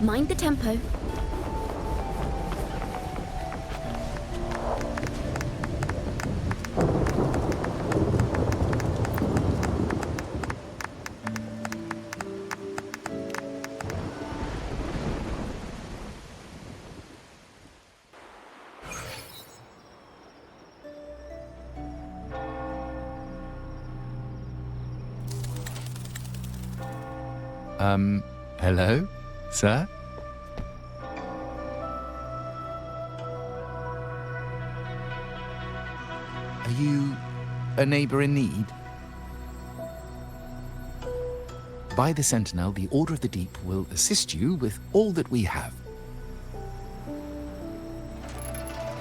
Mind the tempo. Hello, sir? Are you a neighbor in need? By the Sentinel, the Order of the Deep will assist you with all that we have.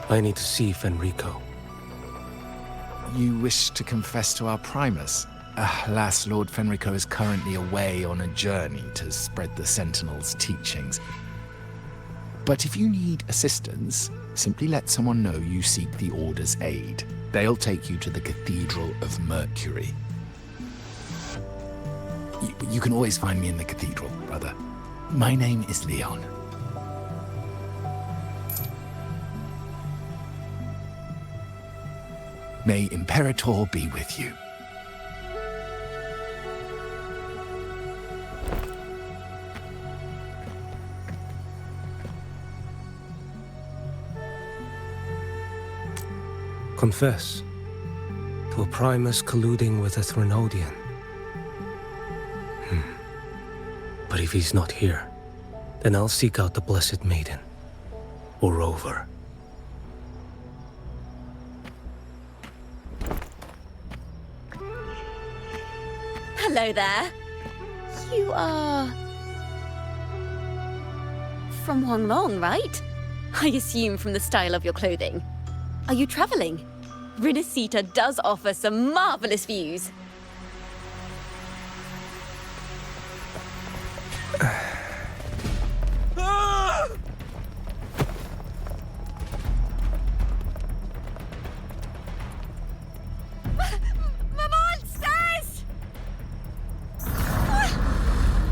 I need to see Fenrico. You wish to confess to our Primus? Alas, Lord Fenrico is currently away on a journey to spread the Sentinel's teachings. But if you need assistance, simply let someone know you seek the Order's aid. They'll take you to the Cathedral of Mercury. You can always find me in the Cathedral, brother. My name is Leon. May Imperator be with you. Confess to a Primus colluding with a Threnodian. But if he's not here, then I'll seek out the Blessed Maiden, or Rover. Hello there. You are... from Huanglong, right? I assume from the style of your clothing. Are you traveling? Rinasita does offer some marvelous views. Monsters!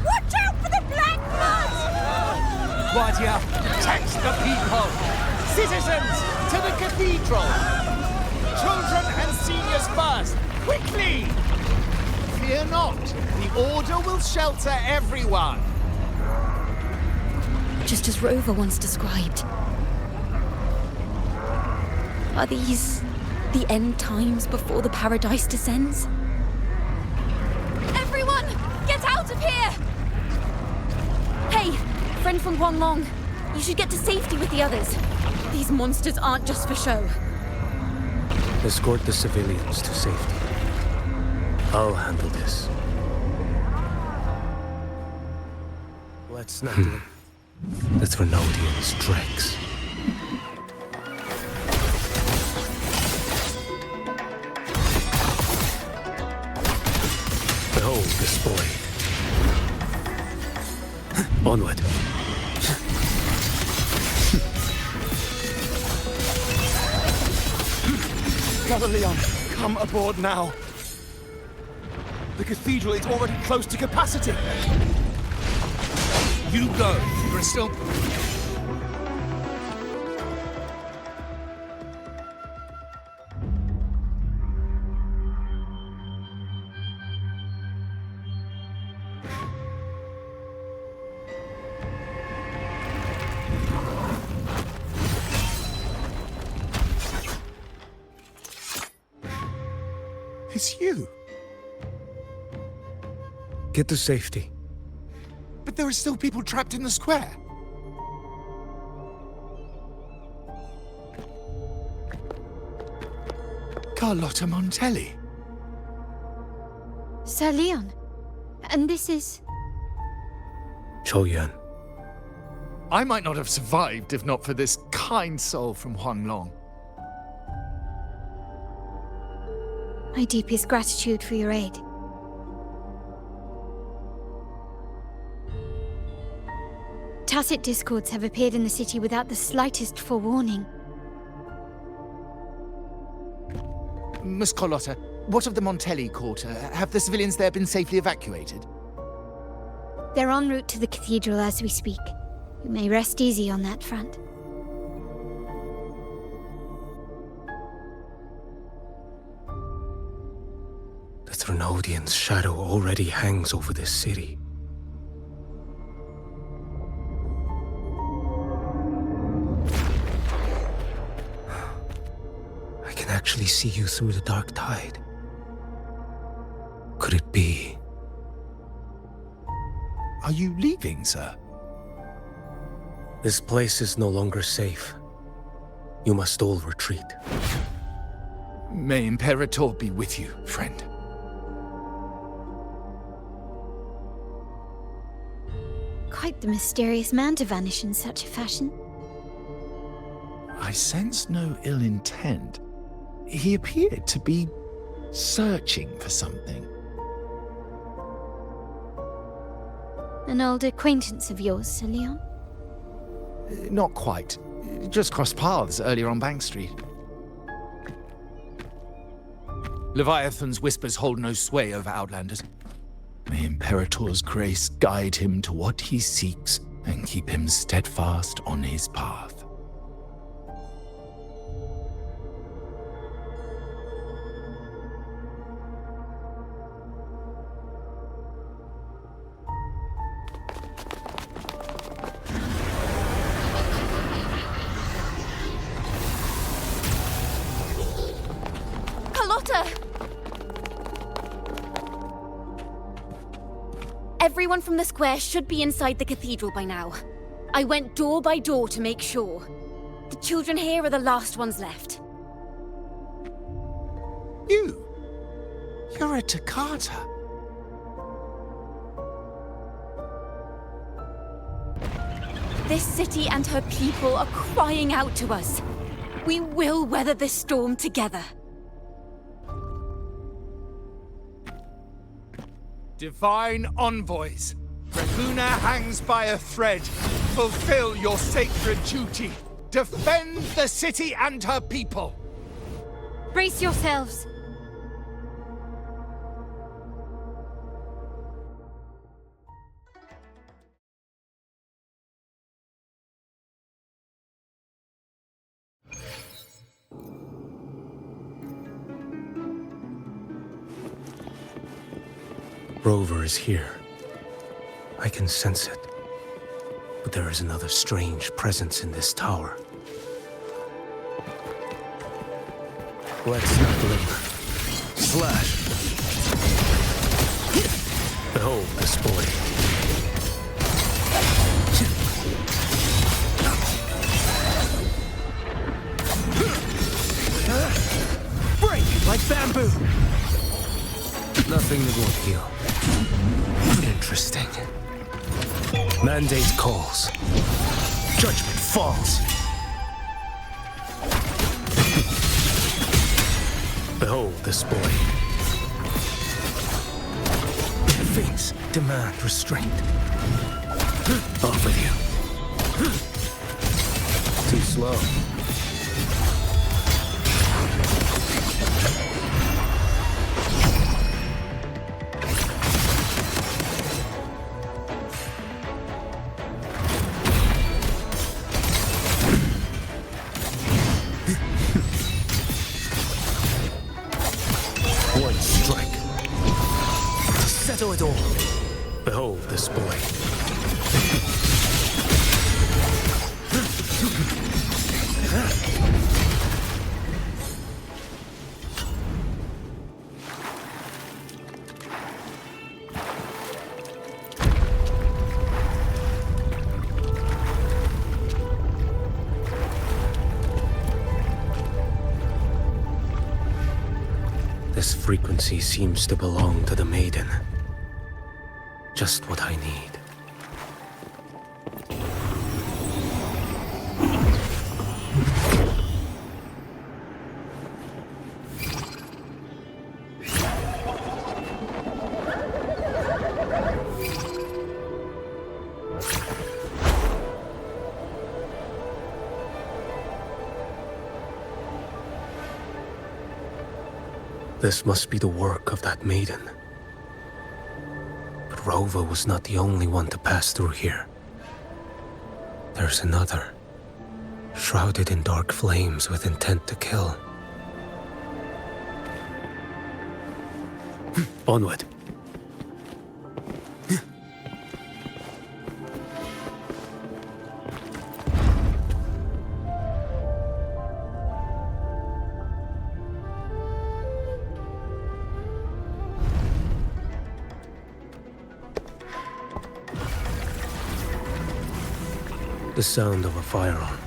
Watch out for the black blood! Guardia, protect the people! Citizens, to the cathedral! Children and seniors first! Quickly! Fear not, the Order will shelter everyone! Just as Rover once described. Are these the end times before the paradise descends? Everyone, get out of here! Hey, friend from Huanglong, you should get to safety with the others. These monsters aren't just for show. Escort the civilians to safety. I'll handle this. Let's not do the Threnodian's dregs. Behold the spoil. Onward. Brother Leon, come aboard now. The cathedral is already close to capacity. You go. There are still... It's you. Get to safety. But there are still people trapped in the square. Carlotta Montelli. Sir Leon. And this is... Qiyuan. I might not have survived if not for this kind soul from Huanglong. My deepest gratitude for your aid. Tacit discords have appeared in the city without the slightest forewarning. Miss Carlotta, what of the Montelli quarter? Have the civilians there been safely evacuated? They're en route to the cathedral as we speak. We may rest easy on that front. The Thrunodian's shadow already hangs over this city. I can actually see you through the dark tide. Could it be? Are you leaving, sir? This place is no longer safe. You must all retreat. May Imperator be with you, friend. Quite the mysterious man to vanish in such a fashion. I sense no ill intent. He appeared to be searching for something. An old acquaintance of yours, Sir Leon? Not quite. Just crossed paths earlier on Bank Street. Leviathan's whispers hold no sway over Outlanders. May Imperator's grace guide him to what he seeks and keep him steadfast on his path. Everyone from the square should be inside the cathedral by now. I went door by door to make sure. The children here are the last ones left. You're a Toccata. This city and her people are crying out to us. We will weather this storm together. Divine envoys, Reguna hangs by a thread. Fulfill your sacred duty. Defend the city and her people. Brace yourselves! Rover is here. I can sense it. But there is another strange presence in this tower. Let's not linger. Slash! Behold this boy. Break like bamboo. Nothing that won't heal. Interesting. Mandate calls. Judgment falls. Behold this boy. Fates demand restraint. Off with you. Too slow. It all. Behold this boy. This frequency seems to belong to the maiden. Just what I need. This must be the work of that maiden. Rover was not the only one to pass through here. There's another, shrouded in dark flames with intent to kill. Onward. The sound of a firearm.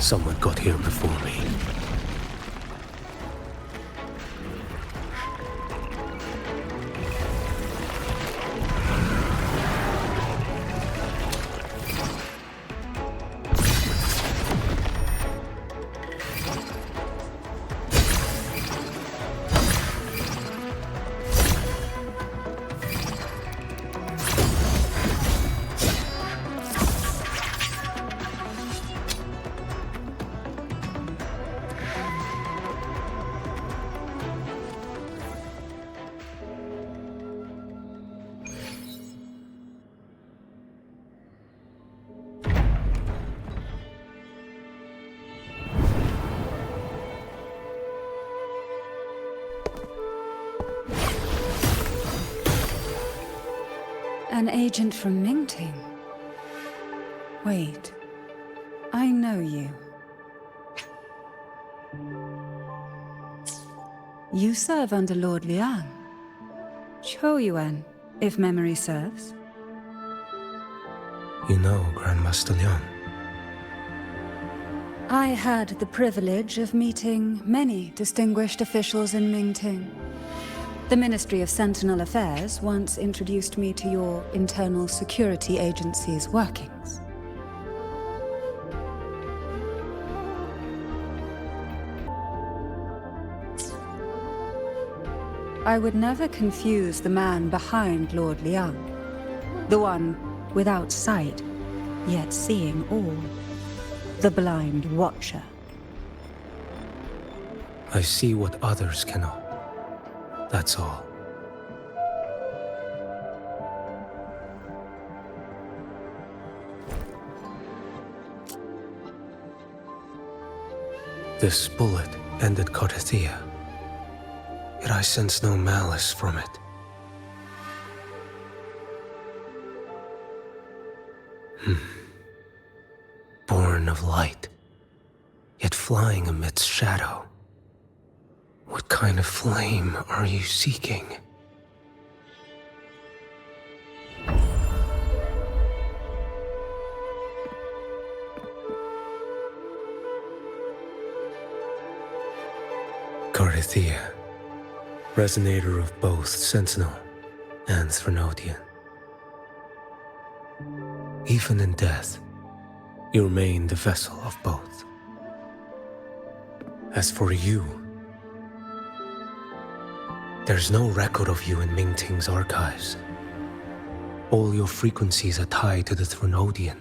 Someone got here before me. An agent from Mingting? Wait, I know you. You serve under Lord Liang. Qiyuan, if memory serves. You know Grandmaster Liang. I had the privilege of meeting many distinguished officials in Mingting. The Ministry of Sentinel Affairs once introduced me to your internal security agency's workings. I would never confuse the man behind Lord Liang. The one without sight, yet seeing all. The blind watcher. I see what others cannot. That's all. This bullet ended Carthia, yet I sense no malice from it. Born of light, yet flying amidst shadow. What kind of flame are you seeking? Carthia, resonator of both Sentinel and Threnodian. Even in death, you remain the vessel of both. As for you, there's no record of you in Mingting's archives. All your frequencies are tied to the Threnodian.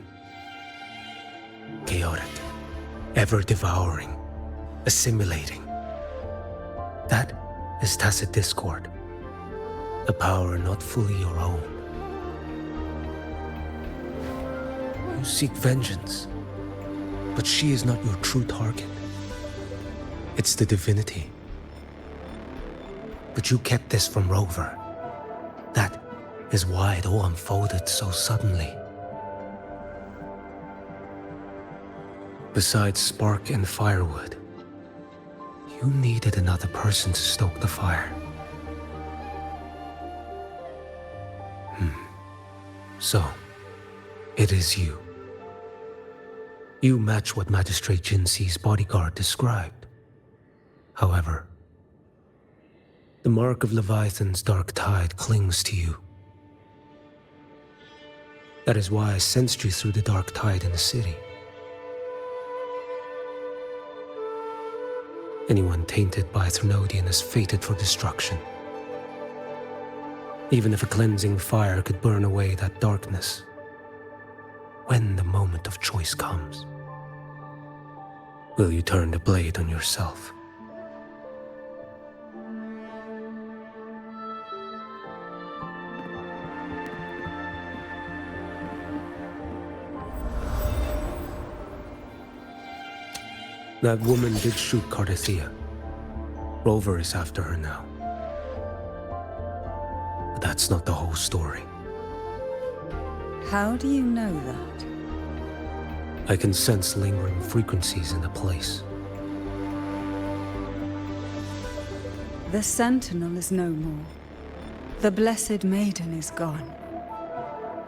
Chaotic, ever-devouring, assimilating. That is tacit discord, a power not fully your own. You seek vengeance, but she is not your true target. It's the divinity. But you kept this from Rover. That is why it all unfolded so suddenly. Besides spark and firewood, you needed another person to stoke the fire. So, it is you. You match what Magistrate Jinxi's bodyguard described. However, the mark of Leviathan's dark tide clings to you. That is why I sensed you through the dark tide in the city. Anyone tainted by Threnodian is fated for destruction. Even if a cleansing fire could burn away that darkness, when the moment of choice comes, will you turn the blade on yourself? That woman did shoot Cardathia. Rover is after her now. But that's not the whole story. How do you know that? I can sense lingering frequencies in the place. The Sentinel is no more. The Blessed Maiden is gone.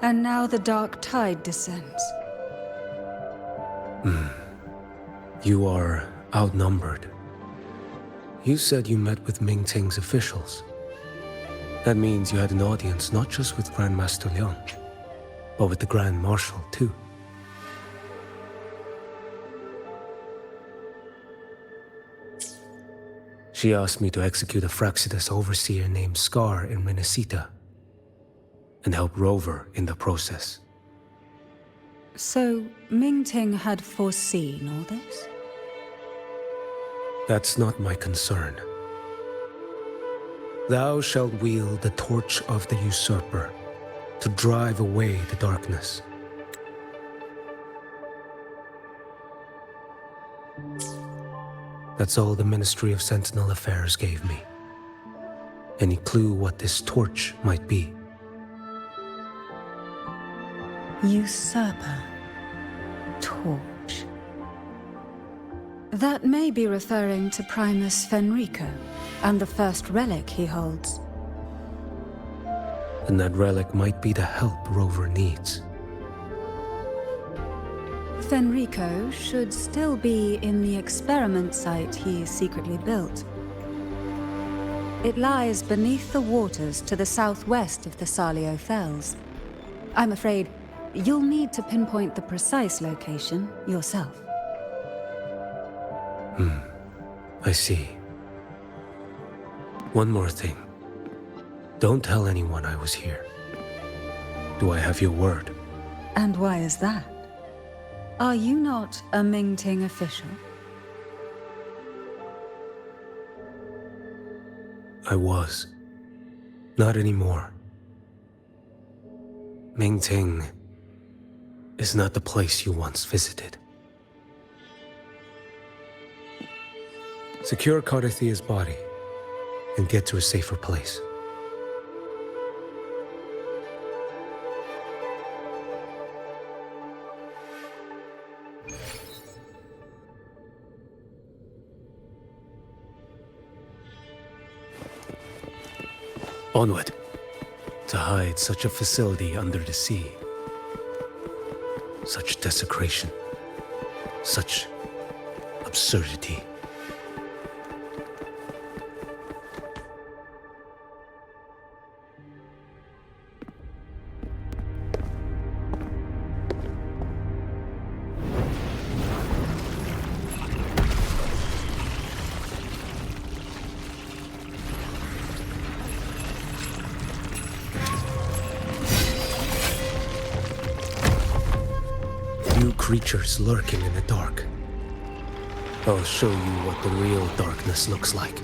And now the dark tide descends. You are outnumbered. You said you met with Mingting's officials. That means you had an audience not just with Grandmaster Liang, but with the Grand Marshal too. She asked me to execute a Fraxidus overseer named Scar in Renacita, and help Rover in the process. So, Mingting had foreseen all this? That's not my concern. Thou shalt wield the torch of the usurper to drive away the darkness. That's all the Ministry of Sentinel Affairs gave me. Any clue what this torch might be? Usurper. Torch. That may be referring to Primus Fenrico and the first relic he holds. And that relic might be the help Rover needs. Fenrico should still be in the experiment site he secretly built. It lies beneath the waters to the southwest of the Salio Fells. I'm afraid you'll need to pinpoint the precise location yourself. I see. One more thing. Don't tell anyone I was here. Do I have your word? And why is that? Are you not a Mingting official? I was. Not anymore. Mingting is not the place you once visited. Secure Cardathia's body and get to a safer place. Onward. To hide such a facility under the sea. Such desecration. Such absurdity. Creatures lurking in the dark. I'll show you what the real darkness looks like.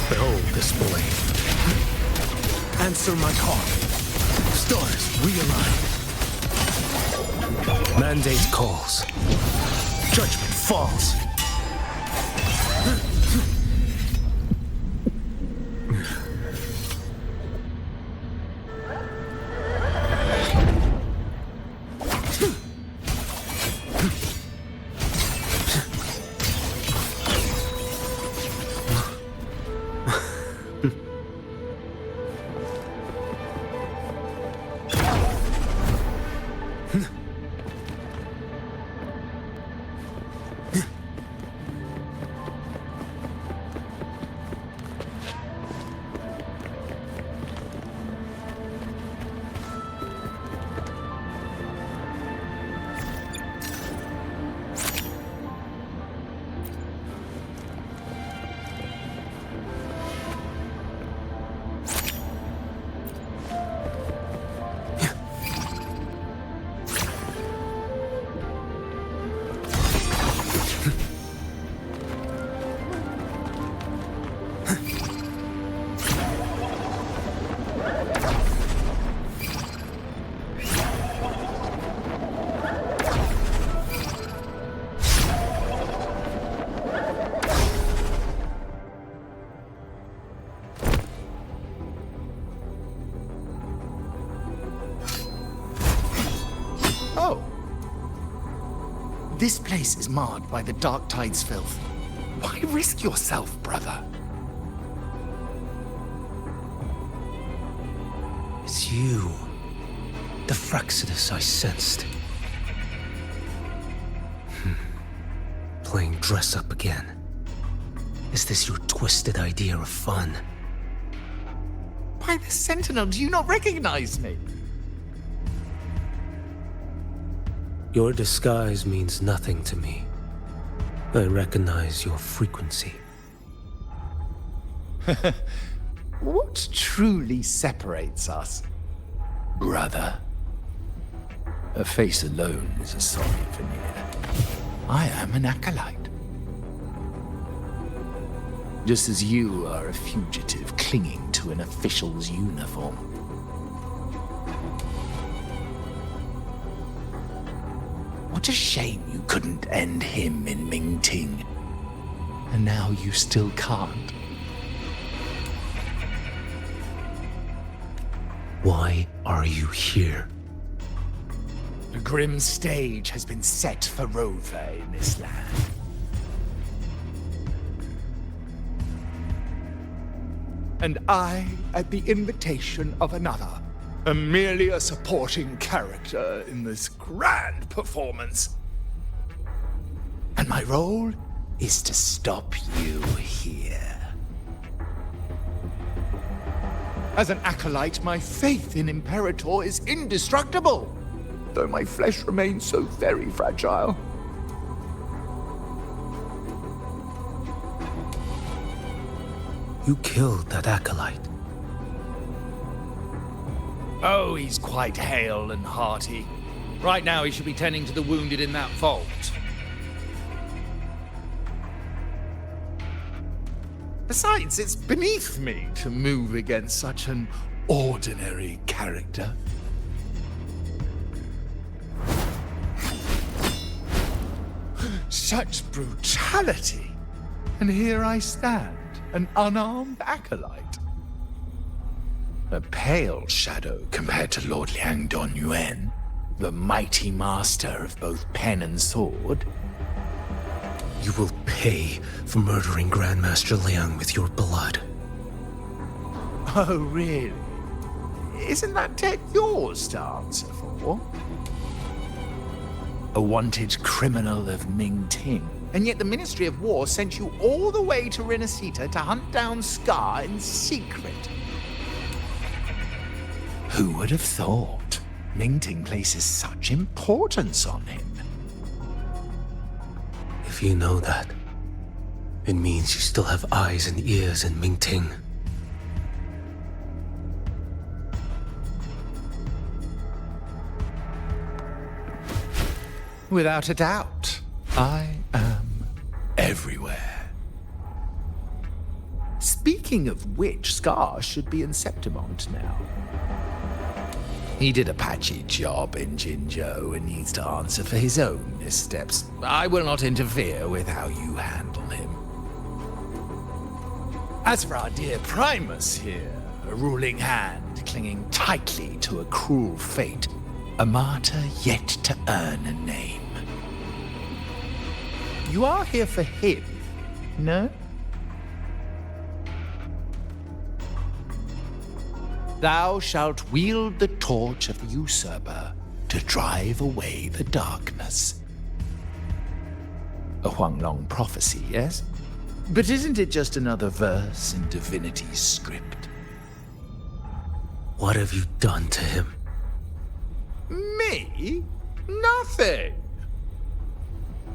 Behold this blade. Answer my call. Stars realign. Mandate calls. Judgment falls. This place is marred by the Dark Tide's filth. Why risk yourself, brother? It's you. The Fraxidus I sensed. Playing dress-up again. Is this your twisted idea of fun? By the Sentinel, do you not recognize me? Your disguise means nothing to me. I recognize your frequency. What truly separates us? Brother. A face alone is a sorry veneer. I am an acolyte. Just as you are a fugitive clinging to an official's uniform. What a shame you couldn't end him in Mingting. And now you still can't. Why are you here? A grim stage has been set for Rover in this land. And I, at the invitation of another, am merely a supporting character in this grand performance. And my role is to stop you here. As an acolyte, my faith in Imperator is indestructible, though my flesh remains so very fragile. You killed that acolyte. Oh, he's quite hale and hearty. Right now he should be tending to the wounded in that vault. Besides, it's beneath me to move against such an ordinary character. Such brutality! And here I stand, an unarmed acolyte. A pale shadow compared to Lord Liang Donyuan, the mighty master of both pen and sword. You will pay for murdering Grandmaster Liang with your blood. Oh, really? Isn't that tech yours to answer for? A wanted criminal of Mingting. And yet the Ministry of War sent you all the way to Renacita to hunt down Scar in secret. Who would have thought? Mingting places such importance on him. If you know that, it means you still have eyes and ears in Mingting. Without a doubt, I am everywhere. Speaking of which, Scar should be in Septimont now. He did a patchy job in Jinzhou and needs to answer for his own missteps. I will not interfere with how you handle him. As for our dear Primus here, a ruling hand clinging tightly to a cruel fate, a martyr yet to earn a name. You are here for him, no? Thou shalt wield the torch of the usurper to drive away the darkness. A Huanglong prophecy, yes? But isn't it just another verse in Divinity's script? What have you done to him? Me? Nothing!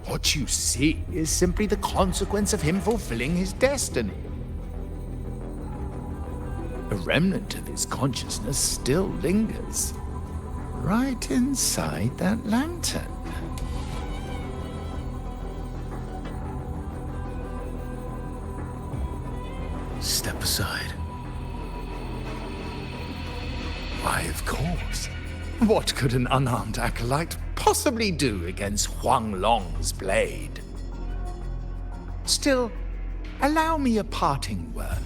What you see is simply the consequence of him fulfilling his destiny. A remnant of his consciousness still lingers, right inside that lantern. Step aside. Why, of course. What could an unarmed acolyte possibly do against Huanglong's blade? Still, allow me a parting word.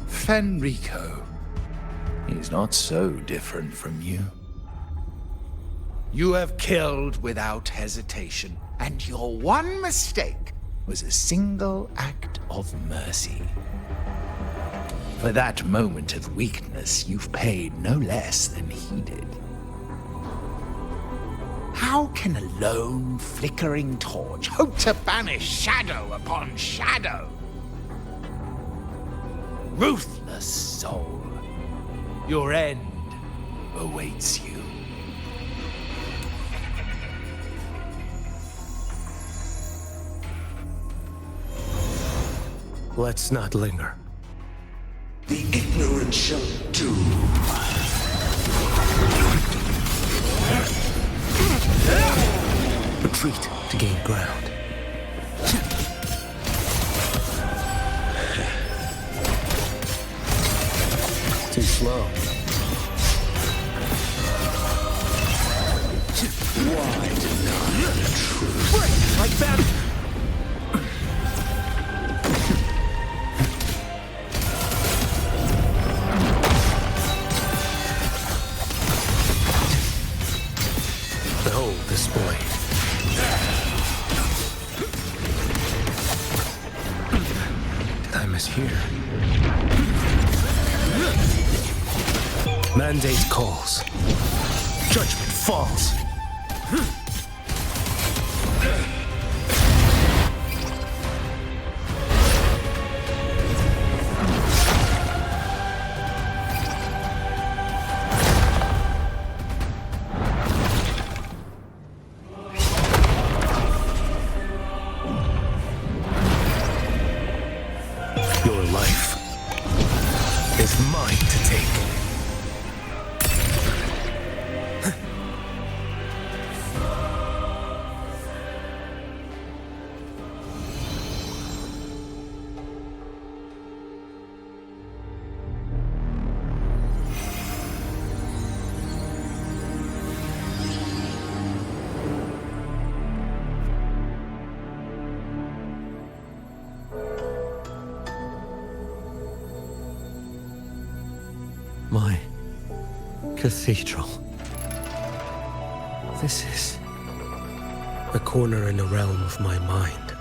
Fenrico, He's not so different from you. You have killed without hesitation, and your one mistake was a single act of mercy. For that moment of weakness, you've paid no less than he did. How can a lone, flickering torch hope to banish shadow upon shadow? Ruthless soul, your end awaits you. Let's not linger. The ignorant shall do. Retreat to gain ground. Too slow. Why deny the truth? Like that! Behold this blade. Did I mishear? Mandate calls. Judgment falls. Your life is mine to take. My cathedral. This is... A corner in the realm of my mind.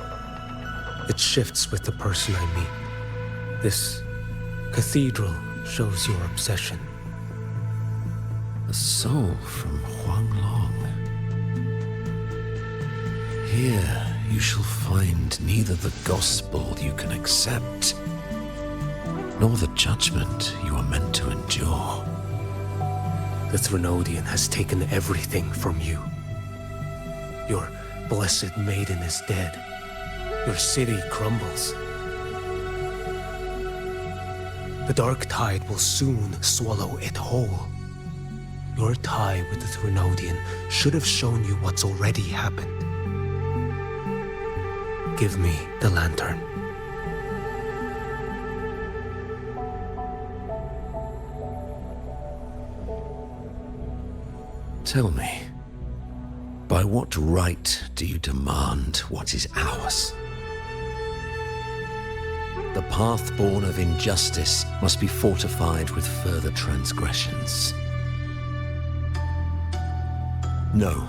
It shifts with the person I meet. This cathedral shows your obsession. a soul from Huanglong. Here you shall find neither the gospel you can accept, nor the judgment you are meant to endure. The Threnodian has taken everything from you. Your blessed maiden is dead. Your city crumbles. The dark tide will soon swallow it whole. Your tie with the Threnodian should have shown you what's already happened. Give me the lantern. Tell me, by what right do you demand what is ours? The path born of injustice must be fortified with further transgressions. No,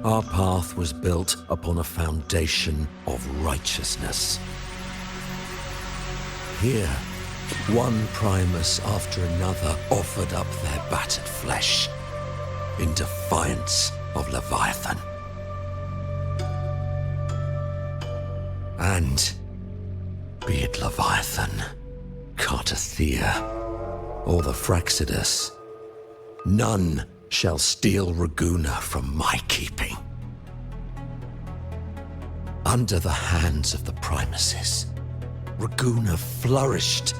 our path was built upon a foundation of righteousness. Here, one Primus after another offered up their battered flesh in defiance of Leviathan. And be it Leviathan, Cartathea, or the Fraxidus, none shall steal Raguna from my keeping. Under the hands of the Primuses, Raguna flourished.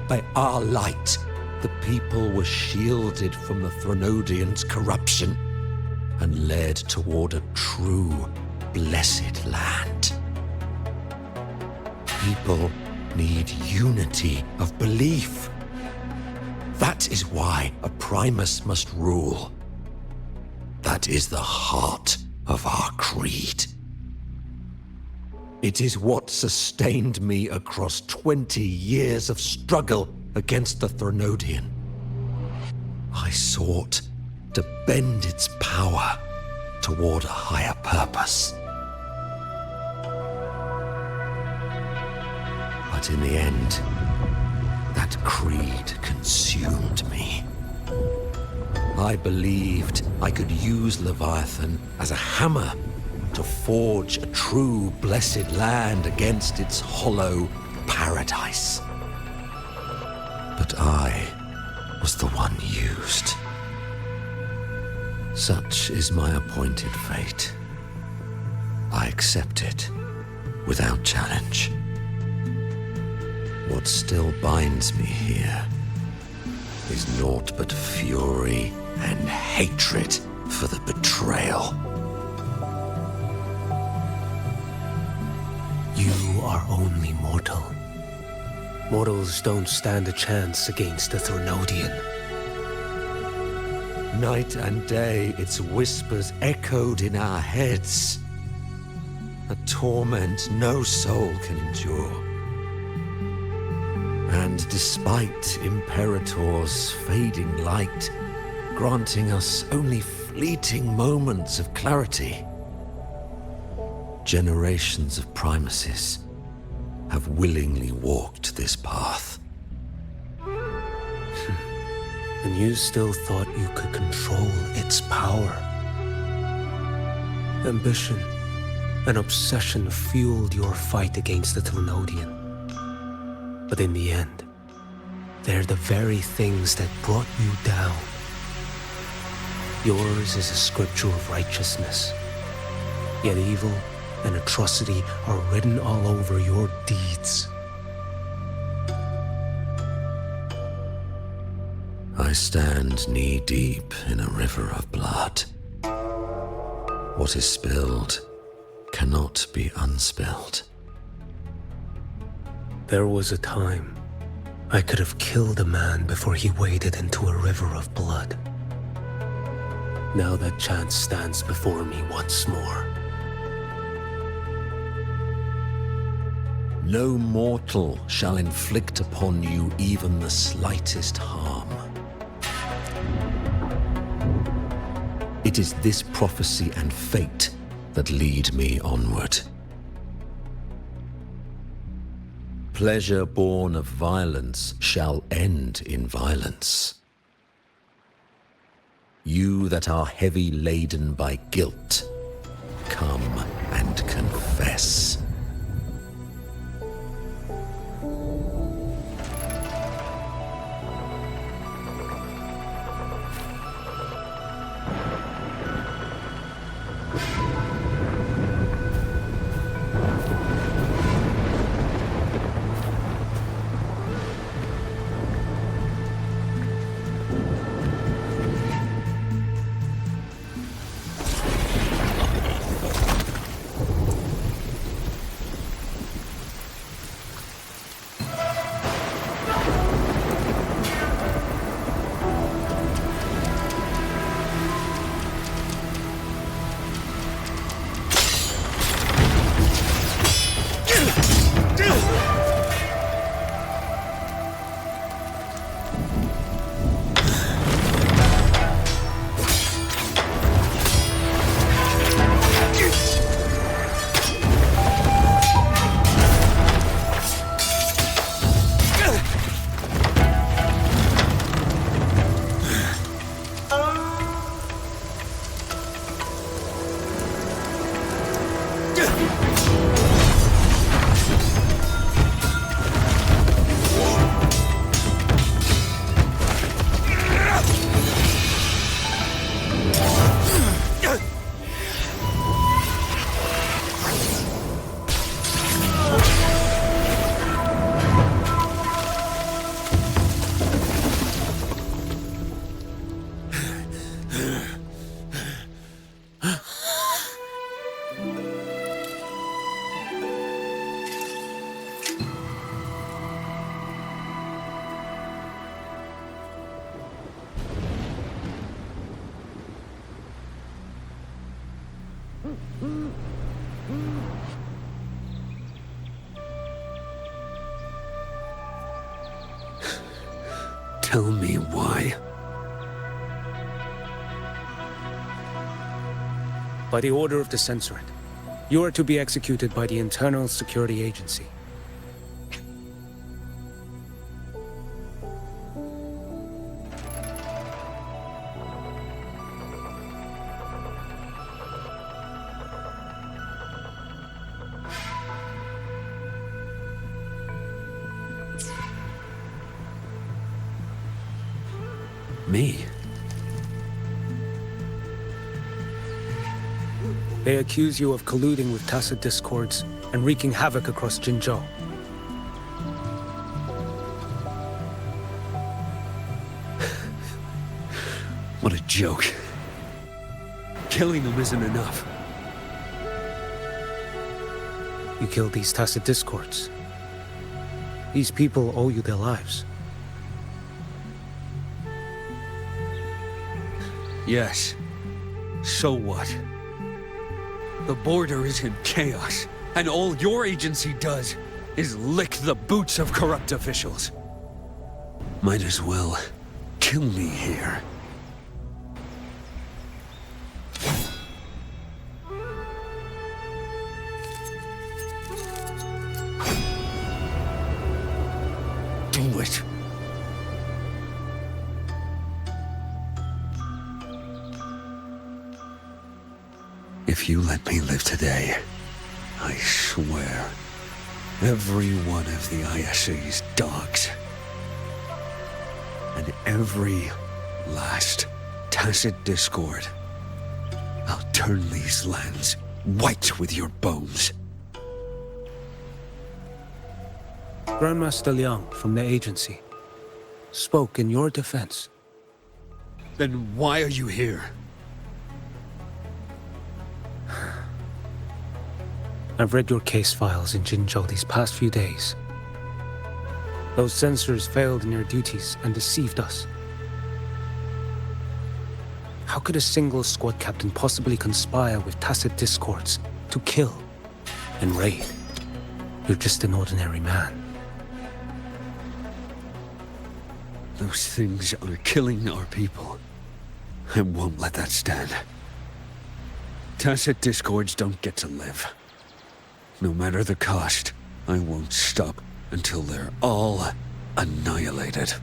By our light, the people were shielded from the Threnodians' corruption and led toward a true, blessed land. People need unity of belief. That is why a Primus must rule. That is the heart of our creed. It is what sustained me across 20 years of struggle against the Threnodian. I sought to bend its power toward a higher purpose. But in the end, that creed consumed me. I believed I could use Leviathan as a hammer to forge a true blessed land against its hollow paradise. But I was the one used. Such is my appointed fate. I accept it without challenge. What still binds me here is naught but fury and hatred for the betrayal. You are only mortal. Mortals don't stand a chance against the Threnodian. Night and day, its whispers echoed in our heads. A torment no soul can endure. And despite Imperator's fading light, granting us only fleeting moments of clarity, generations of primacies have willingly walked this path. And you still thought you could control its power. Ambition and obsession fueled your fight against the Threnodian. But in the end, they're the very things that brought you down. Yours is a scripture of righteousness, yet evil and atrocity are written all over your deeds. I stand knee-deep in a river of blood. What is spilled cannot be unspilled. There was a time I could have killed a man before he waded into a river of blood. Now that chance stands before me once more. No mortal shall inflict upon you even the slightest harm. It is this prophecy and fate that lead me onward. Pleasure born of violence shall end in violence. You that are heavy laden by guilt, come and confess. Tell me why. By the order of the Censorate, you are to be executed by the Internal Security Agency. Me? They accuse you of colluding with tacit discords and wreaking havoc across Jinzhou. What a joke. Killing them isn't enough. You killed these tacit discords. These people owe you their lives. Yes. So what? The border is in chaos, and all your agency does is lick the boots of corrupt officials. Might as well kill me here. Do it. If you let me live today, I swear, every one of the ISA's dogs, and every last tacit discord, I'll turn these lands white with your bones. Grandmaster Liang from the agency spoke in your defense. Then why are you here? I've read your case files in Jinzhou these past few days. Those censors failed in their duties and deceived us. How could a single squad captain possibly conspire with tacit discords to kill and raid? You're just an ordinary man. Those things are killing our people. I won't let that stand. Tacit discords don't get to live. No matter the cost, I won't stop until they're all annihilated.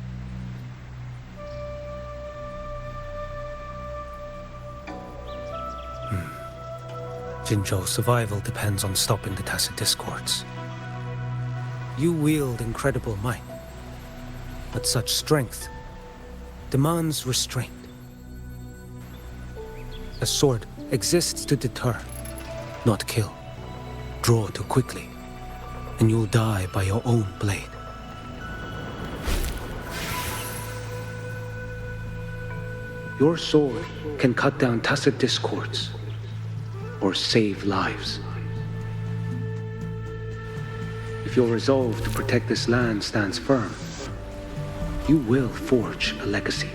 Jinzhou's survival depends on stopping the tacit discords. You wield incredible might, but such strength demands restraint. A sword exists to deter, not kill. Draw too quickly, and you'll die by your own blade. Your sword can cut down tacit discords, or save lives. If your resolve to protect this land stands firm, you will forge a legacy.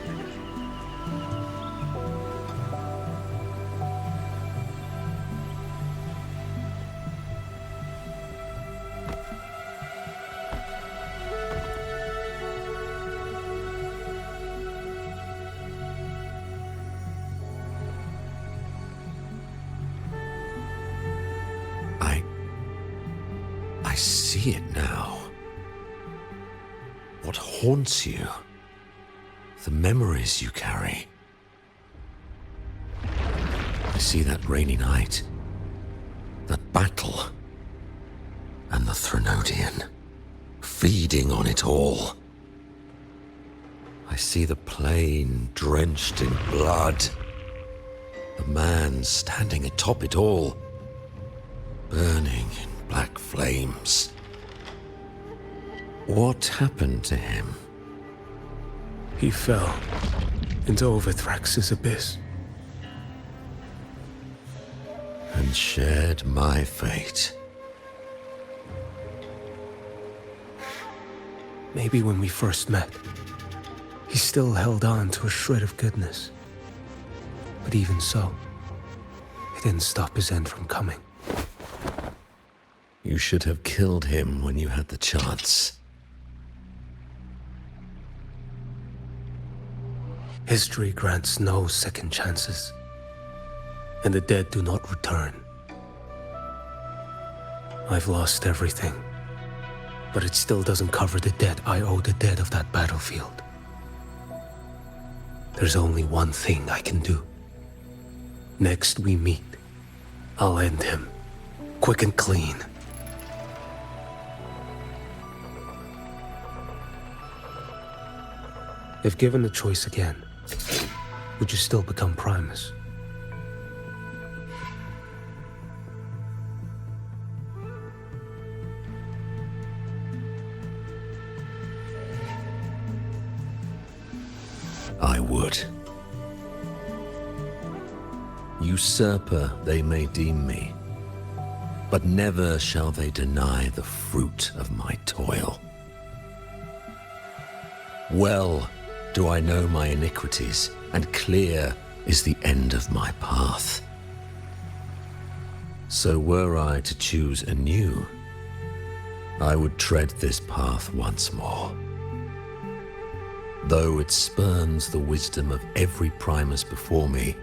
I see it now. What haunts you? The memories you carry. I see that rainy night, that battle, and the Threnodian, feeding on it all. I see the plain drenched in blood, the man standing atop it all, burning in black flames. What happened to him? He fell into Overthrax's abyss. And shared my fate. Maybe when we first met, he still held on to a shred of goodness. But even so, it didn't stop his end from coming. You should have killed him when you had the chance. History grants no second chances. and the dead do not return. I've lost everything, but it still doesn't cover the debt I owe the dead of that battlefield. There's only one thing I can do. Next we meet, I'll end him, quick and clean. If given the choice again, would you still become Primus? I would. Usurper they may deem me, but never shall they deny the fruit of my toil. Well do I know my iniquities, and clear is the end of my path. So were I to choose anew, I would tread this path once more. Though it spurns the wisdom of every Primus before me,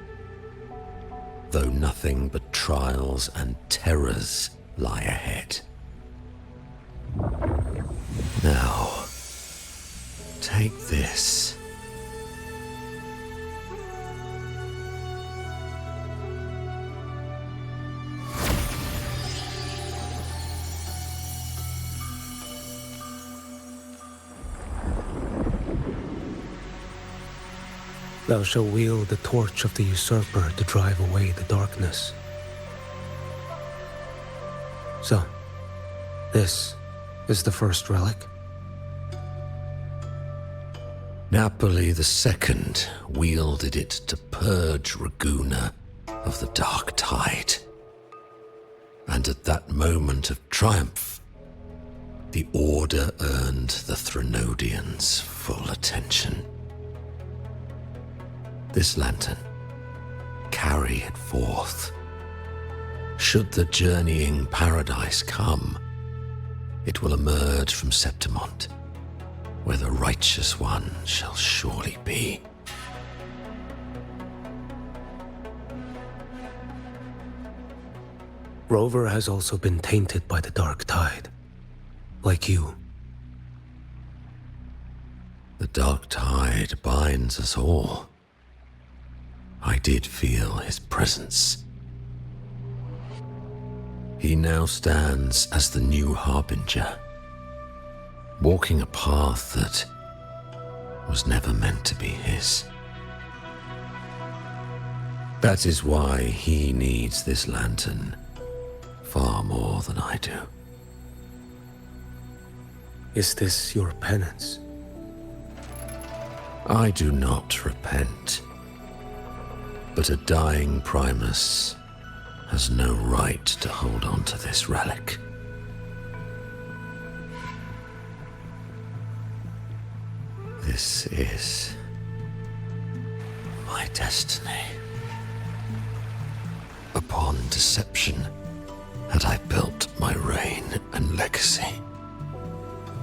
though nothing but trials and terrors lie ahead. Now, take this. Thou shalt wield the torch of the usurper to drive away the darkness. So, this is the first relic? Napoli II wielded it to purge Ragusa of the dark tide. And at that moment of triumph, the Order earned the Threnodians' full attention. This lantern, carry it forth. Should the journeying paradise come, it will emerge from Septimont, where the righteous one shall surely be. Rover has also been tainted by the dark tide, like you. The dark tide binds us all. I did feel his presence. He now stands as the new harbinger, walking a path that was never meant to be his. That is why he needs this lantern far more than I do. Is this your penance? I do not repent. But a dying Primus has no right to hold on to this relic. This is my destiny. Upon deception had I built my reign and legacy,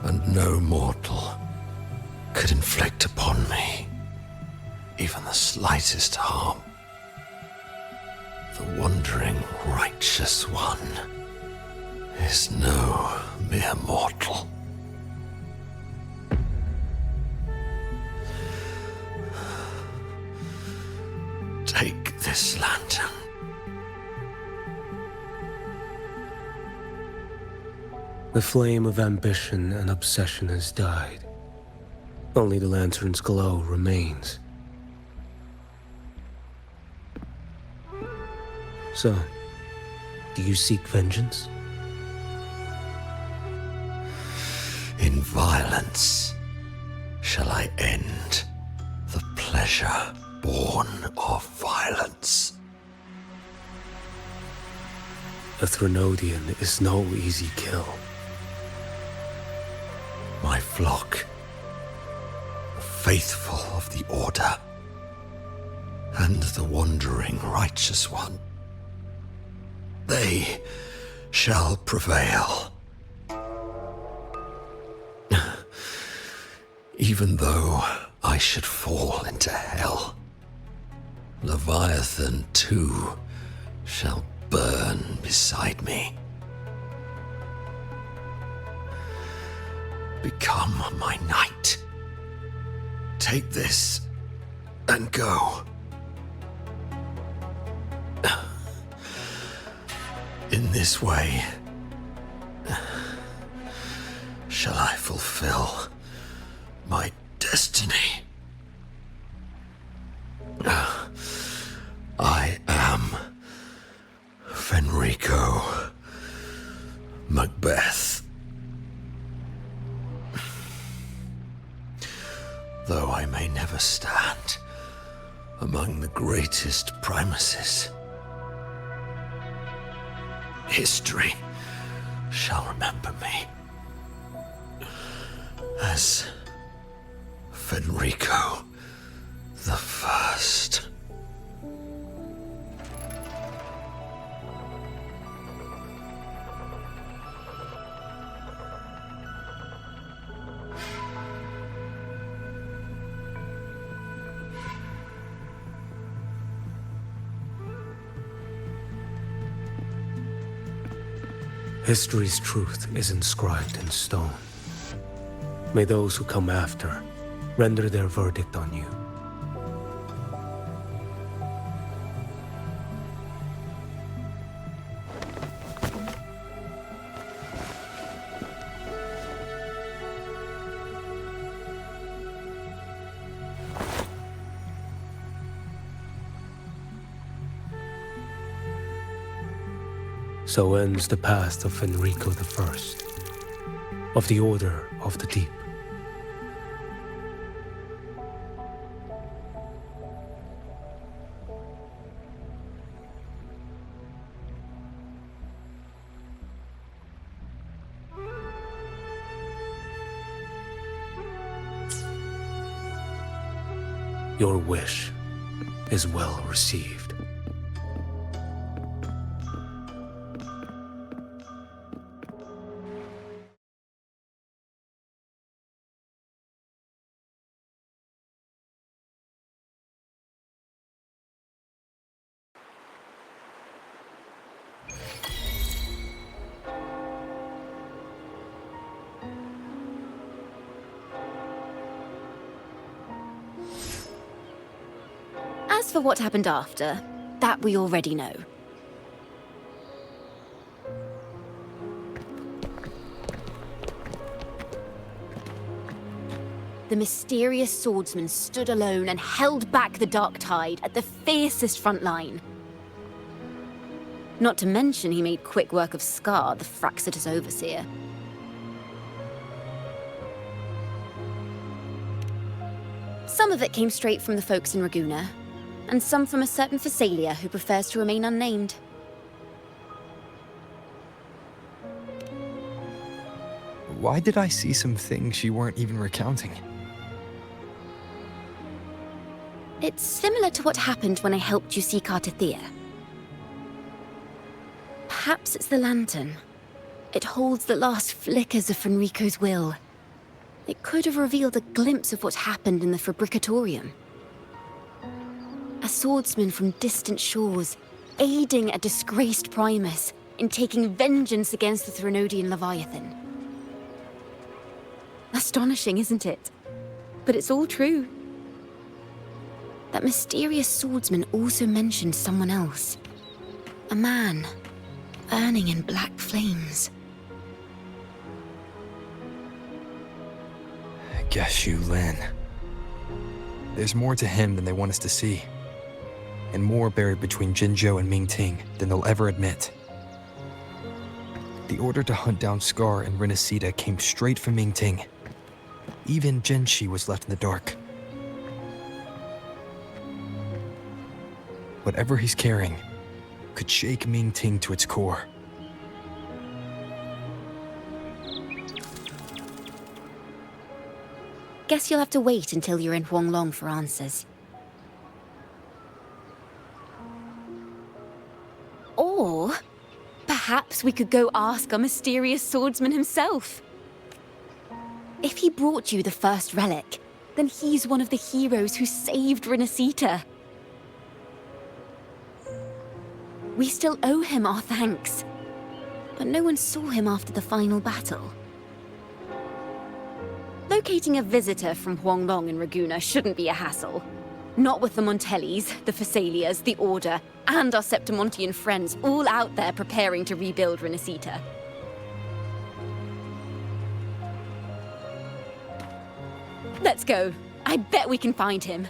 and no mortal could inflict upon me even the slightest harm. The wandering righteous one is no mere mortal. Take this lantern. The flame of ambition and obsession has died. Only the lantern's glow remains. So, do you seek vengeance? In violence shall I end the pleasure born of violence. A Threnodian is no easy kill. My flock, the faithful of the Order, and the wandering righteous one, they shall prevail. Even though I should fall into hell, Leviathan too shall burn beside me. Become my knight. Take this and go. In this way, shall I fulfill my destiny. I am Fenrico Macbeth. Though I may never stand among the greatest primacies, history shall remember me as Fenrico the First. History's truth is inscribed in stone. May those who come after render their verdict on you. So ends the past of Fenrico I, of the Order of the Deep. Your wish is well received. As for what happened after, that we already know. The mysterious swordsman stood alone and held back the dark tide at the fiercest front line. Not to mention he made quick work of Scar, the Fraxitous overseer. Some of it came straight from the folks in Raguna, and some from a certain Phasalia who prefers to remain unnamed. Why did I see some things you weren't even recounting? It's similar to what happened when I helped you seek Artathea. Perhaps it's the lantern. It holds the last flickers of Fenrico's will. It could have revealed a glimpse of what happened in the Fabricatorium. A swordsman from distant shores, aiding a disgraced Primus in taking vengeance against the Threnodian Leviathan. Astonishing, isn't it? But it's all true. That mysterious swordsman also mentioned someone else. A man, burning in black flames. Guess you, Lin. There's more to him than they want us to see. And more buried between Jinzhou and Mingting than they'll ever admit. The order to hunt down Scar and Renacida came straight from Mingting. Even Jinshi was left in the dark. Whatever he's carrying could shake Mingting to its core. Guess you'll have to wait until you're in Huanglong for answers. Or perhaps we could go ask our mysterious swordsman himself. If he brought you the first relic, then he's one of the heroes who saved Renacita. We still owe him our thanks. But no one saw him after the final battle. Locating a visitor from Huanglong and Raguna shouldn't be a hassle. Not with the Montellis, the Phassalias, the Order, and our Septimontian friends all out there preparing to rebuild Renacita. Let's go. I bet we can find him.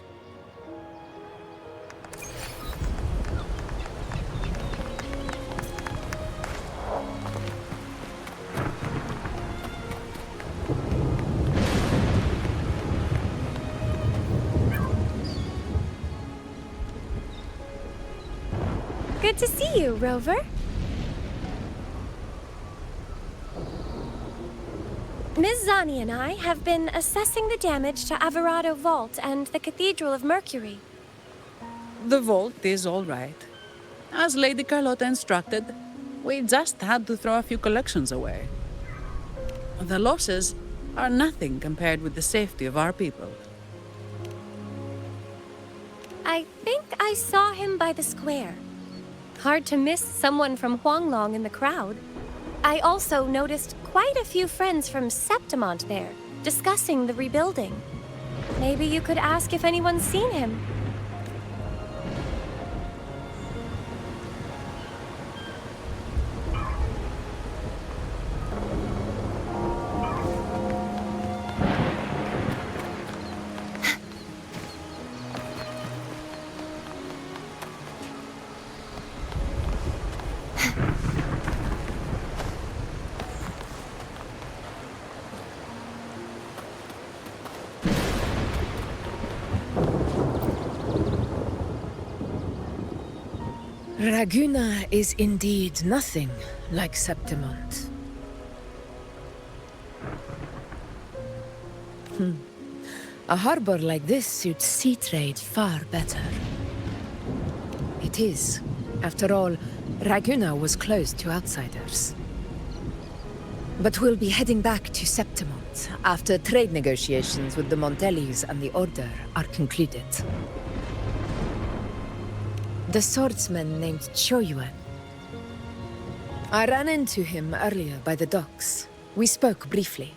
Good to see you, Rover. Ms. Zani and I have been assessing the damage to Averado Vault and the Cathedral of Mercury. The vault is all right. As Lady Carlotta instructed, we just had to throw a few collections away. The losses are nothing compared with the safety of our people. I think I saw him by the square. Hard to miss someone from Huanglong in the crowd. I also noticed quite a few friends from Septimont there, discussing the rebuilding. Maybe you could ask if anyone's seen him. Raguna is indeed nothing like Septimont. A harbor like this suits sea trade far better. It is. After all, Raguna was closed to outsiders. But we'll be heading back to Septimont after trade negotiations with the Montellis and the Order are concluded. The swordsman named Qiyuan. I ran into him earlier by the docks. We spoke briefly.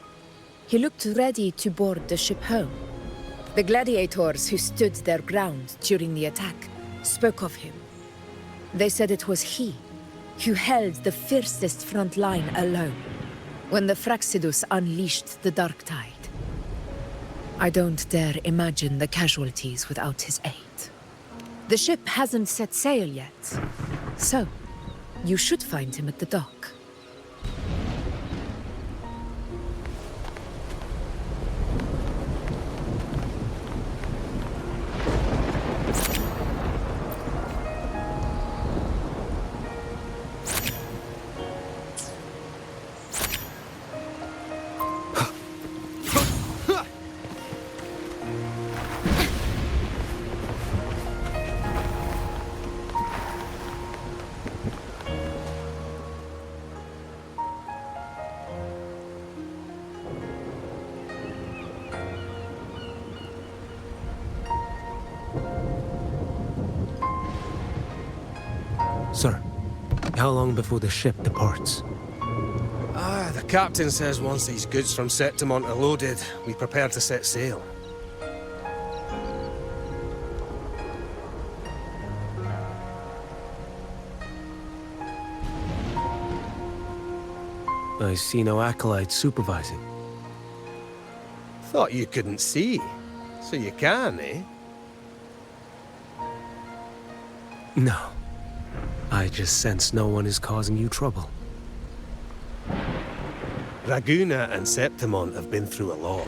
He looked ready to board the ship home. The gladiators who stood their ground during the attack spoke of him. They said it was he who held the fiercest front line alone when the Fraxidus unleashed the Dark Tide. I don't dare imagine the casualties without his aid. The ship hasn't set sail yet, so you should find him at the dock. Sir, how long before the ship departs? The captain says once these goods from Septimont are loaded, we prepare to set sail. I see no acolytes supervising. Thought you couldn't see. So you can, eh? No. I just sense no one is causing you trouble. Raguna and Septimont have been through a lot.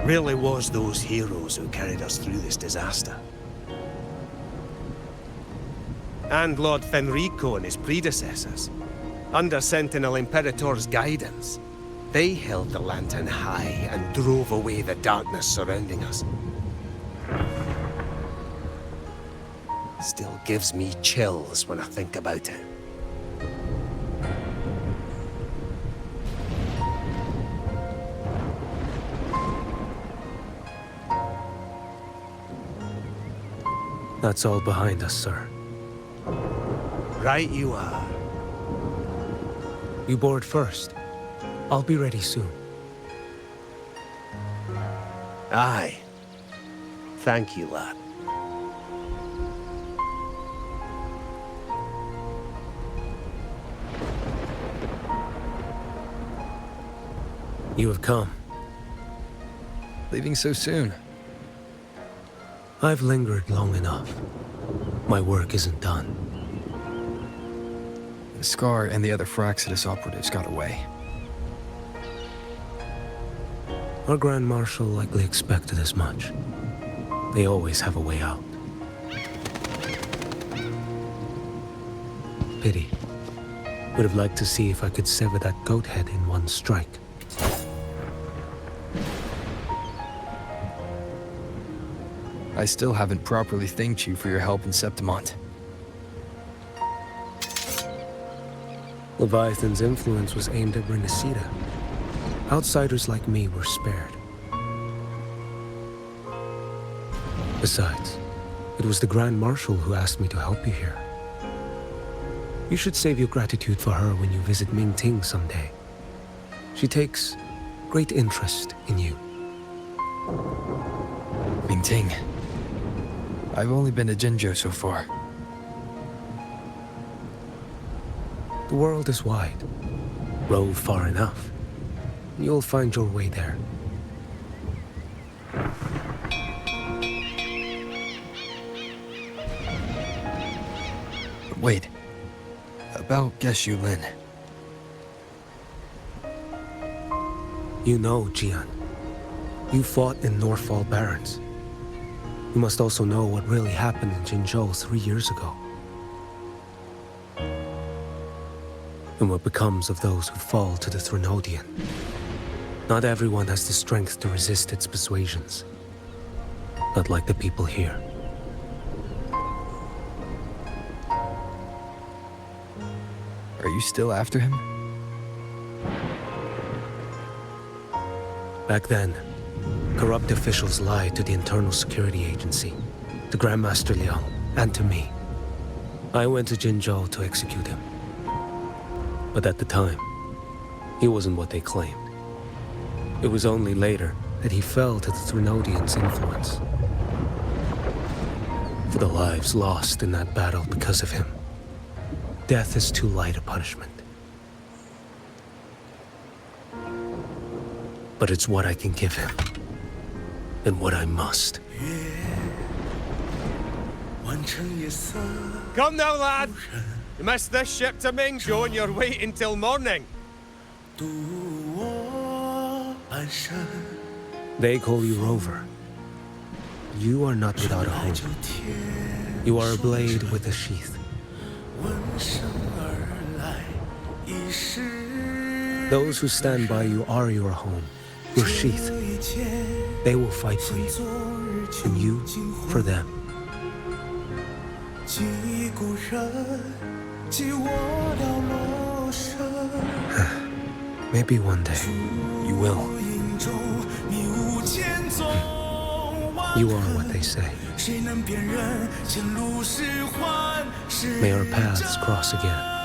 Really was those heroes who carried us through this disaster. And Lord Fenrico and his predecessors, under Sentinel Imperator's guidance, they held the lantern high and drove away the darkness surrounding us. Still gives me chills when I think about it. That's all behind us, sir. Right you are. You board first. I'll be ready soon. Aye. Thank you, lad. You have come. Leaving so soon? I've lingered long enough. My work isn't done. Scar and the other Fraxidus operatives got away. Our Grand Marshal likely expected as much. They always have a way out. Pity. Would have liked to see if I could sever that goat head in one strike. I still haven't properly thanked you for your help in Septimont. Leviathan's influence was aimed at Renacida. Outsiders like me were spared. Besides, it was the Grand Marshal who asked me to help you here. You should save your gratitude for her when you visit Mingting someday. She takes great interest in you. Mingting. I've only been to Jinzhou so far. The world is wide. Row far enough. You'll find your way there. Wait. About Geshu Lin. You know, Qiyuan. You fought in Northfall Barrens. You must also know what really happened in Jinzhou 3 years ago. And what becomes of those who fall to the Threnodian. Not everyone has the strength to resist its persuasions. Not like the people here. Are you still after him? Back then, corrupt officials lied to the Internal Security Agency, to Grandmaster Liang, and to me. I went to Jinzhou to execute him. But at the time, he wasn't what they claimed. It was only later that he fell to the Threnodians' influence. For the lives lost in that battle because of him, death is too light a punishment. But it's what I can give him, and what I must. Come now, lad! You missed this ship to Mingzhou and you're waiting till morning. They call you Rover. You are not without a home. You are a blade with a sheath. Those who stand by you are your home, your sheath. They will fight for you, and you for them. Maybe one day, you will. You are what they say. May our paths cross again.